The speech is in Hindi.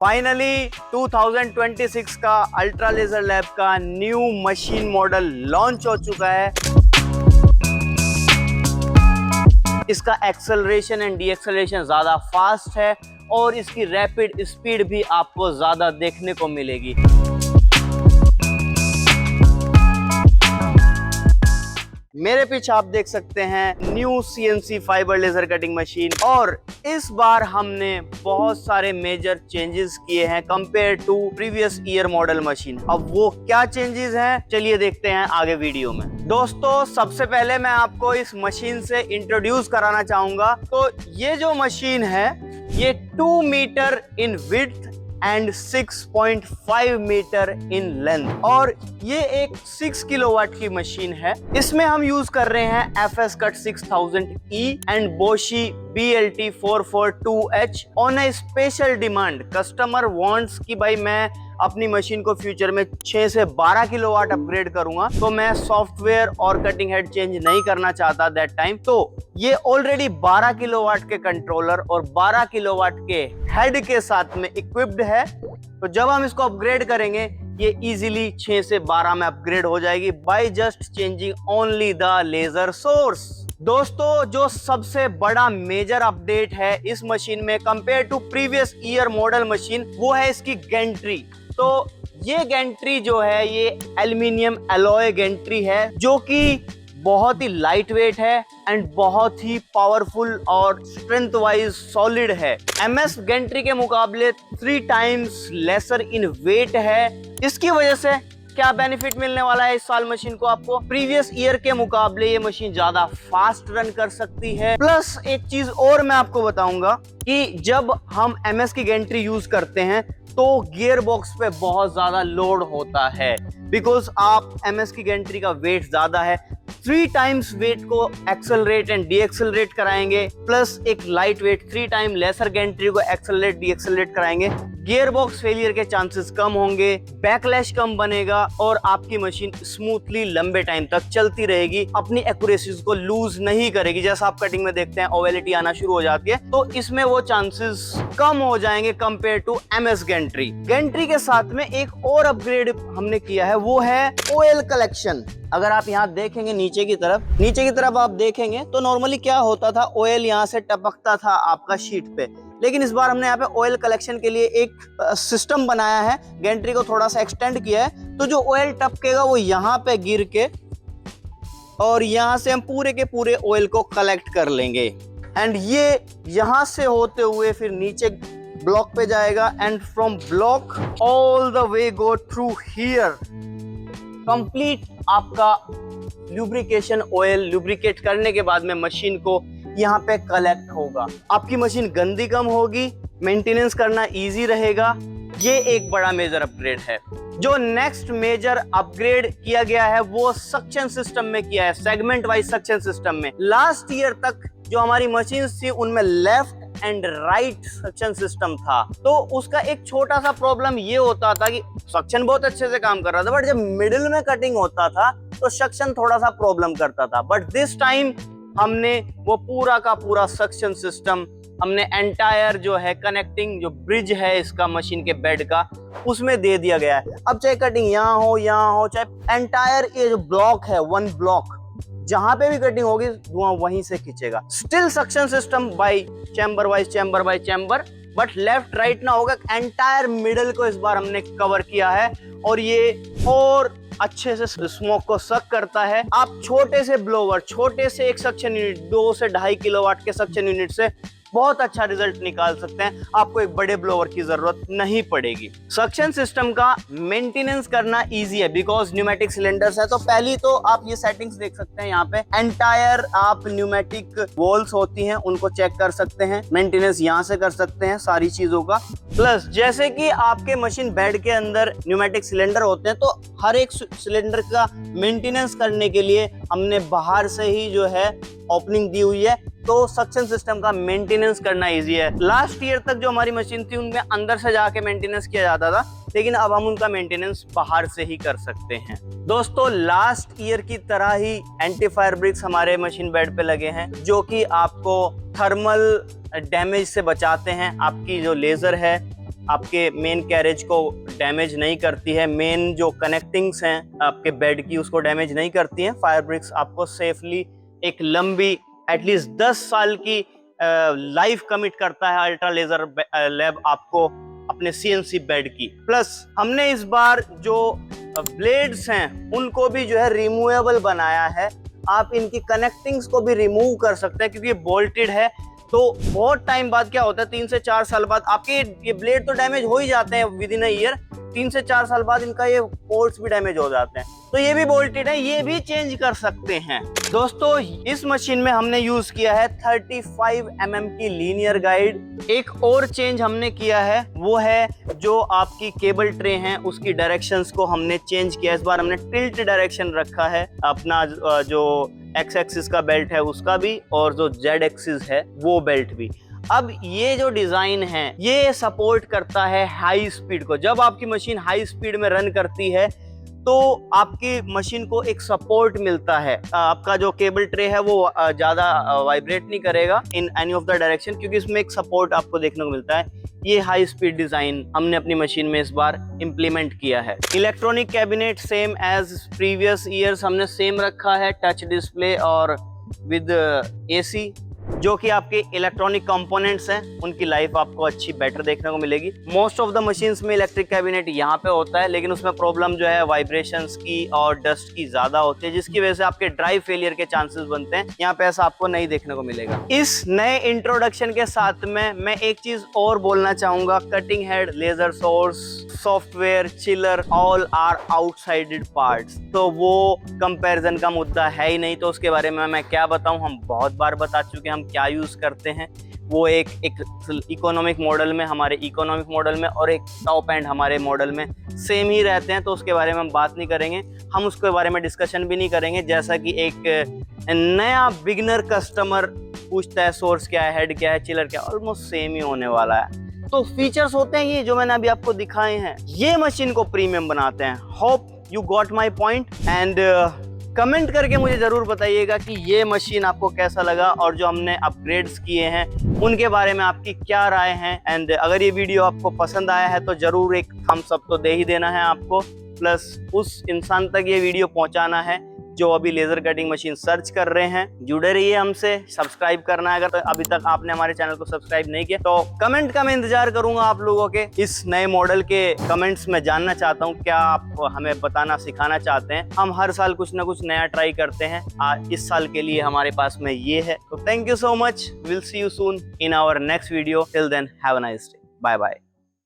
फाइनली 2026 का अल्ट्रा लेजर लैब का न्यू मशीन मॉडल लॉन्च हो चुका है। इसका एक्सेलरेशन एंड डी एक्सेलरेशन ज्यादा फास्ट है और इसकी रैपिड स्पीड भी आपको ज्यादा देखने को मिलेगी। मेरे पीछे आप देख सकते हैं new CNC fibre laser cutting machine, और इस बार हमने बहुत सारे मेजर चेंजेस किए हैं compare to previous year model machine. अब वो क्या चेंजेस हैं, चलिए देखते हैं आगे वीडियो में। दोस्तों, सबसे पहले मैं आपको इस मशीन से इंट्रोड्यूस कराना चाहूंगा। तो ये जो मशीन है ये 2 metre in width and 6.5 metre in length, और ये एक 6 किलोवाट की मशीन है। इसमें हम यूज कर रहे हैं FS Cut 6000E and Bosch BLT 442H on A special demand. Customer wants कि भाई मैं अपनी मशीन को फ्यूचर में 6 से 12 किलोवाट अपग्रेड करूंगा, तो मैं सॉफ्टवेयर और कटिंग हेड चेंज नहीं करना चाहता दैट टाइम। तो ये ऑलरेडी 12 किलोवाट के कंट्रोलर और 12 किलोवाट के हेड के साथ में इक्विप्ड है। तो जब हम इसको अपग्रेड करेंगे ये इजीली 6 से 12 में अपग्रेड हो जाएगी by just changing only the laser source. दोस्तों, जो सबसे बड़ा मेजर अपडेट है इस मशीन में compare to previous year model machine, वो है इसकी गेंट्री। तो ये गेंट्री जो है ये एल्युमिनियम एलॉय गेंट्री है, जो कि बहुत ही लाइट वेट है एंड बहुत ही पावरफुल और स्ट्रेंथ वाइज सॉलिड है। MS गेंट्री के मुकाबले 3 टाइम्स लेसर इन वेट है। इसकी वजह से क्या बेनिफिट मिलने वाला है इस साल मशीन को आपको, प्रीवियस ईयर के मुकाबले ये मशीन ज्यादा फास्ट रन कर सकती है। प्लस एक चीज और मैं आपको बताऊंगा कि जब हम MS की गेंट्री यूज करते हैं तो गियर बॉक्स पे बहुत ज्यादा लोड होता है, बिकॉज आप MS की गेंट्री का वेट ज्यादा है। 3 टाइम्स वेट को एक्सेलरेट एंड डी एक्सेलरेट कराएंगे, प्लस एक light weight 3 time laser gantry को एक्सेलरेट डी एक्सेलरेट कराएंगे। गियर बॉक्स फेलियर के चांसेस कम होंगे, बैकलैश कम बनेगा और आपकी मशीन स्मूथली लंबे टाइम तक चलती रहेगी, अपनी एक्यूरेसीज को लूज नहीं करेगी। जैसा आप कटिंग में देखते हैं ओवेलिटी आना शुरू हो जाती है, तो इसमें वो चांसेस कम हो जाएंगे compare to MS gantry. Gantry के साथ में एक और अपग्रेड हमने किया है, वो है ऑयल कलेक्शन। अगर आप यहाँ देखेंगे नीचे की तरफ आप देखेंगे तो नॉर्मली क्या होता था, ऑयल यहाँ से टपकता था आपका शीट पे, लेकिन इस बार हमने यहाँ पे ऑयल कलेक्शन के लिए एक सिस्टम बनाया है, गेंट्री को थोड़ा सा एक्सटेंड किया है। तो जो ऑयल टपकेगा वो यहाँ पे गिर के और यहाँ से हम पूरे के पूरे ऑयल को कलेक्ट कर लेंगे, एंड ये यहाँ से होते हुए फिर नीचे ब्लॉक पे जाएगा, and from block all the way go through here. Complete आपका लुब्रिकेशन ऑयल लुब्रिकेट करने के बाद में मशीन को यहाँ पे कलेक्ट होगा। आपकी मशीन गंदी कम होगी, मेंटेनेंस करना इजी रहेगा। ये एक बड़ा मेजर अपग्रेड है। जो नेक्स्ट मेजर अपग्रेड किया गया है वो सक्शन सिस्टम में किया है, सेगमेंट वाइज सक्शन सिस्टम में। लास्ट ईयर तक जो हमारी मशीन थी उनमें left and right suction system था, तो उसका एक छोटा सा प्रॉब्लम ये होता था कि सक्शन बहुत अच्छे से काम कर रहा था, बट जब मिडिल में कटिंग होता था तो सक्शन थोड़ा सा प्रॉब्लम करता था। बट दिस टाइम हमने वो पूरा का पूरा सक्शन सिस्टम हमने एंटायर जो है कनेक्टिंग जो ब्रिज है इसका मशीन के बेड का, उसमें दे दिया गया है। अब चाहे कटिंग यहाँ हो चाहे एंटायर ये जो ब्लॉक है, 1 ब्लॉक, जहां पे भी कटिंग होगी धुआं वहीं से खींचेगा। Still suction system by chamber wise chamber by chamber, but left right ना होगा। एंटायर मिडल को इस बार हमने कवर किया है और ये और अच्छे से स्मोक को सक करता है। आप छोटे से ब्लोवर, छोटे से एक सक्शन यूनिट 2 से 2.5 किलोवाट के सक्शन यूनिट से बहुत अच्छा रिजल्ट निकाल सकते हैं, आपको एक बड़े ब्लोवर की जरूरत नहीं पड़ेगी। सक्शन सिस्टम का मेंटेनेंस करना इजी है बिकॉज न्यूमेटिक सिलेंडर्स है। तो पहली तो आप ये सेटिंग्स देख सकते हैं, यहाँ पे एंटायर आप न्यूमेटिक वॉल्स होती हैं उनको चेक कर सकते हैं, मेंटेनेंस यहाँ से कर सकते हैं सारी चीजों का। प्लस जैसे कि आपके मशीन बेड के अंदर न्यूमेटिक सिलेंडर होते हैं, तो हर एक सिलेंडर का मेंटेनेंस करने के लिए हमने बाहर से ही जो है ओपनिंग दी हुई है, तो सक्शन सिस्टम का मेंटेनेंस करना इजी है। लास्ट ईयर तक जो हमारी मशीन थी उनमें अंदर से जाके मेंटेनेंस किया जाता था, लेकिन अब हम उनका मेंटेनेंस बाहर से ही कर सकते हैं। दोस्तों, लास्ट ईयर की तरह ही एंटी फायर ब्रिक्स हमारे मशीन बेड पे लगे हैं, जो कि आपको थर्मल डैमेज से बचाते हैं। आपकी जो लेजर है आपके मेन कैरेज को डैमेज नहीं करती है, मेन जो कनेक्टिंग्स हैं आपके बेड की उसको डैमेज नहीं करती हैं। फायर ब्रिक्स आपको सेफली एक लंबी एटलीस्ट 10 साल की लाइफ कमिट करता है अल्ट्रा लेजर लैब आपको अपने CNC बेड की। प्लस हमने इस बार जो ब्लेड्स हैं उनको भी जो है रिमूवेबल बनाया है। आप इनकी कनेक्टिंग्स को भी रिमूव कर सकते हैं क्योंकि बोल्टेड है। तो बहुत टाइम बाद क्या होता है, 3 से 4 साल बाद आपके ये ब्लेड तो डैमेज हो ही जाते हैं विद इन अ ईयर, 3 से 4 साल बाद इनका ये पोर्ट्स भी डैमेज हो जाते हैं। तो ये भी बोल्टेड है, ये भी चेंज कर सकते हैं। दोस्तों इस मशीन में हमने यूज किया है 35 mm की लीनियर गाइड। एक और चेंज हमने किया है वो है जो आपकी केबल ट्रे हैं उसकी डायरेक्शंस को हमने चेंज किया। इस बार हमने टिल्ट डायरेक्शन रखा है, अपना जो एक्स एक्सिस का बेल्ट है उसका भी और जो जेड एक्सिस है वो बेल्ट भी। अब ये जो डिजाइन है ये सपोर्ट करता है हाई स्पीड को। जब आपकी मशीन हाई स्पीड में रन करती है तो आपकी मशीन को एक सपोर्ट मिलता है। आपका जो केबल ट्रे है वो ज्यादा वाइब्रेट नहीं करेगा in any of the direction क्योंकि इसमें एक सपोर्ट आपको देखने को मिलता है। ये हाई स्पीड डिजाइन हमने अपनी मशीन में इस बार इंप्लीमेंट किया है। Electronic cabinet same as previous years हमने सेम रखा है, टच डिस्प्ले और विद AC। जो कि आपके इलेक्ट्रॉनिक कंपोनेंट्स हैं उनकी लाइफ आपको अच्छी बेटर देखने को मिलेगी। मोस्ट ऑफ द मशीन्स में इलेक्ट्रिक कैबिनेट यहाँ पे होता है लेकिन उसमें प्रॉब्लम जो है वाइब्रेशंस की और डस्ट की ज्यादा होती है जिसकी वजह से आपके ड्राइव फेलियर के चांसेस बनते हैं। यहाँ पे ऐसा आपको नहीं देखने को मिलेगा। इस नए इंट्रोडक्शन के साथ में मैं एक चीज और बोलना चाहूंगा, cutting head, laser source, software, chiller all are outsided parts. तो वो कंपैरिजन का मुद्दा है ही नहीं, तो उसके बारे में मैं क्या बताऊं, हम बहुत बार बता चुके हैं हम क्या यूज करते हैं। वो एक इकोनॉमिक मॉडल में, हमारे इकोनॉमिक मॉडल में और एक टॉप एंड हमारे मॉडल में सेम ही रहते हैं, तो उसके बारे में हम बात नहीं करेंगे, हम उसके बारे में डिस्कशन भी नहीं करेंगे। जैसा कि एक नया बिगिनर कस्टमर पूछता है सोर्स क्या है, हेड क्या है, चिलर क्या है, ऑलमोस्ट सेम ही होने वाला है। तो फीचर्स होते हैं ये जो मैंने अभी आपको दिखाए हैं, ये मशीन को प्रीमियम बनाते हैं। Hope you got my point and comment करके मुझे ज़रूर बताइएगा कि ये मशीन आपको कैसा लगा और जो हमने अपग्रेड्स किए हैं उनके बारे में आपकी क्या राय है। एंड अगर ये वीडियो आपको पसंद आया है तो ज़रूर एक थम्स अप तो दे ही देना है आपको, प्लस उस इंसान तक ये वीडियो पहुंचाना है जो अभी लेजर कटिंग मशीन सर्च कर रहे हैं। जुड़े रहिए हमसे, सब्सक्राइब करना है अगर अभी तक आपने हमारे चैनल को सब्सक्राइब नहीं किया। तो कमेंट का मैं इंतजार करूंगा आप लोगों के। इस नए मॉडल के कमेंट्स में जानना चाहता हूं क्या आप हमें बताना सिखाना चाहते हैं। हम हर साल कुछ ना कुछ नया ट्राई करते हैं, आज इस साल के लिए हमारे पास में ये है। तो thank you so much, will see you soon in our next video. Till then have a nice day, bye bye.